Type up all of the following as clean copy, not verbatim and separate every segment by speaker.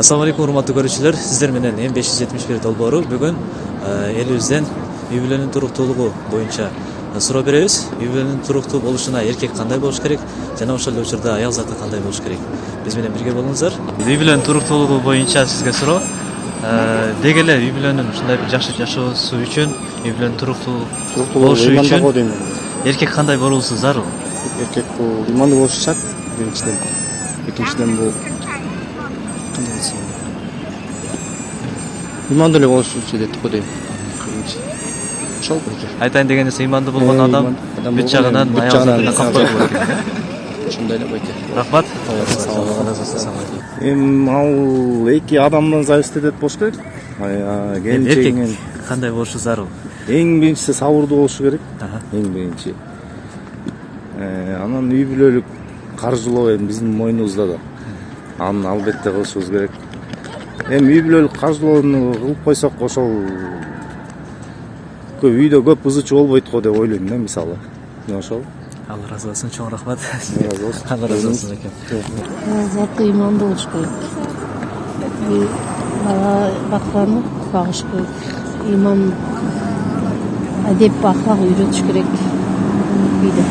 Speaker 1: Assalamu alaikum урматтуу көрүүчүлөр. Сиздер менен М571 долбоору бүгүн элибизден үй бүлөнүн туруктуулугу боюнча суроо беребиз. Үй бүлөнүн туруктуу болушуна эркек кандай болуш керек жана ошол эле учурда аял заты кандай болуш керек? Биз менен бирге болуңуздар. Үй бүлөнүн туруктуулугу боюнча сизге суроо. Деги эле үй бүлөнүн ушундай бир жакшы жашоосу үчүн, үй бүлөнүн туруктуу болушу үчүн эркек кандай болуусу зарыл?
Speaker 2: Эркек бул имандуу болушу шарт биринчиден. Экинчиден бул имандуу эле болушу деп коет. Ошол
Speaker 1: айтайын дегенде имандуу болгон адам бүт жагынан аял затына камтоо болот экен.
Speaker 2: Ошондой эле койт.
Speaker 1: Рахмат.
Speaker 2: Ал эки адамдан зависит этет болуш керек.
Speaker 1: Эркек кандай болушу зарыл?
Speaker 2: Эң биринчиси сабырдуу болушу керек. Эң биринчи. Анан үй бүлөлүк каржылоо биздин мойнубузда да. Аны албетте кылышыбыз керек. Үй бүлөлүк каржылоону кылып койсок ошол үйдө көп ызы чуу болбойт го деп ойлойм да, мисалы. Ошол.
Speaker 1: Алла разы болсун, чоң рахмат.
Speaker 2: Алла разы болсун
Speaker 1: экен.
Speaker 3: Заты имандуу болуш керек. Бала бакканы багыш керек. Иман, адеп, ахлак үйрөтүш керек. Үйдө.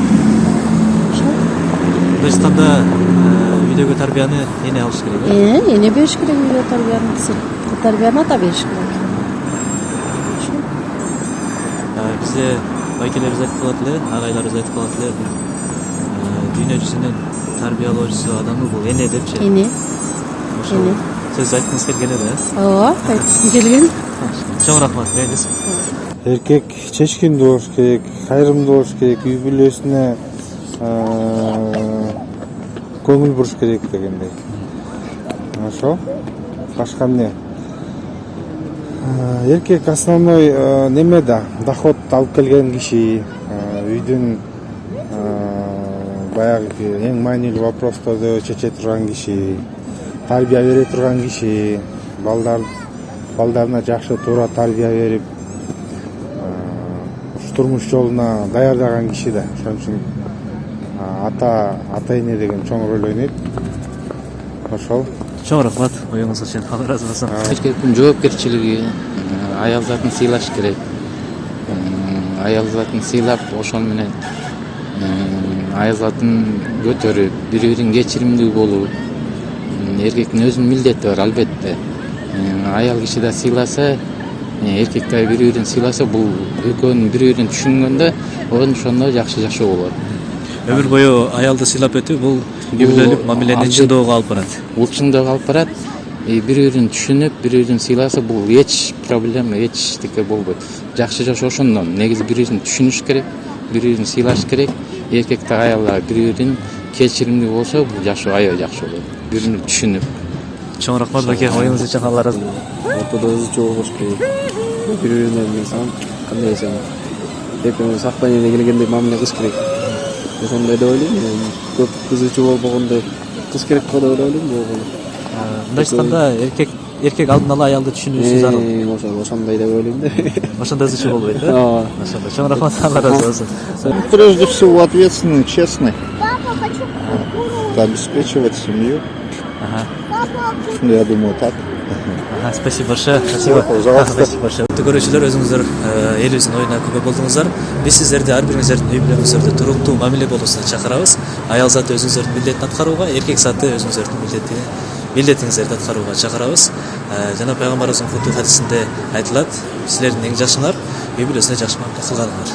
Speaker 1: Дагыстанда үйдөгү тарбияны эне алыш керек.
Speaker 3: Эне бериш керек үйдө тарбияны. Тарбияны ата бериш керек.
Speaker 1: Бизде байкелерибиз айтып калат эле, агайларыбыз айтып калат эле, дүйнө жүзүнүн тарбиялоочусу адамы бул эне депчи.
Speaker 3: Эне.
Speaker 1: Ошол сөз айткыңыз келген эле.
Speaker 3: Ооба, айткым келген.
Speaker 1: Чоң рахмат, бериңиз.
Speaker 4: Эркек чечкиндүү болуш керек, кайрымдуу болуш керек, үй бүлөсүнө көңүл буруш керек дегендей. Ошо. Башка эмне? Эркек основной неме да, доход алып келген киши, үйдүн баягы эң маанилүү вопросторду чече турган киши, тарбия бере турган киши, балдарына жакшы туура тарбия берип, турмуш жолуна даярдаган киши да. Ошон үчүн ата эне деген чоң роль ойнойт. Ошол.
Speaker 1: Чоң рахмат, оюңуз үчүн. Алла разы болсун.
Speaker 5: Эркектин жоопкерчилиги, аял затын сыйлаш керек. Аял затын сыйлап, ошол менен аял затын көтөрүп, бири-бирин кечиримдүү болуу. Эркектин өзүнүн милдети бар, албетте. Аял киши да сыйласа, эркек да бири-бирин сыйласа, бул экөөнүн бири-бирин түшүнгөндө, ошондо жакшы жашоо болот.
Speaker 1: Өмүр бою аялды сыйлап өтүү бул үй бүлөлүк мамилени чындоого алып барат.
Speaker 5: Бул чындоого алып барат. Бири-бирин түшүнүп, бири-бирин сыйласа, бул эч проблема, эчтеке болбойт. Жакшы жашоо ошондон. Негизи бири-бирин түшүнүш керек, бири-бирин сыйлаш керек. Эркек да аялга бири-бирин кечиримдүү болсо, бул жашоо аябай жакшы болот. Бири-бирин түшүнүп.
Speaker 1: Чоң рахмат баке, оюңуз үчүн Алла разы болсун.
Speaker 2: ортодо ызы чуу болуш керек. Бири-бирине мисалы кандай десем, экөө сакпайын келгендей мамиле кылыш керек. Ошондой деп ойлойм. Көп ызы чуу болбогондой кылыш керек го деп ойлойм бул.
Speaker 1: Мындайча айтканда эркек алдын ала аялды түшүнүүсү зарыл.
Speaker 2: Ошондой деп ойлойм да.
Speaker 1: Ошондо ызы чуу болбойт да? Ооба. Ошондо чоң рахмат, Алла разы болсун.
Speaker 2: Прежде всего ответственный, честный. Обеспечивать семью. Я думаю, так.
Speaker 1: Спасибо большое. Спасибо. Спасибо большое. Көрүүчүлөр, өзүңүздөр элибиздин оюна күбө болдуңуздар. Биз сиздерди ар бириңиздердин үй бүлөңүздөрдө туруктуу мамиле болуусуна чакырабыз. Аял заты өзүңүздөрдүн милдетин аткарууга, эркек заты өзүңүздөрдүн милдетиңиздерди аткарууга чакырабыз. Жана пайгамбарыбыздын куттуу хадисинде айтылат: силердин эң жакшыңар үй бүлөсүнө жакшы мамиле кылганыңар.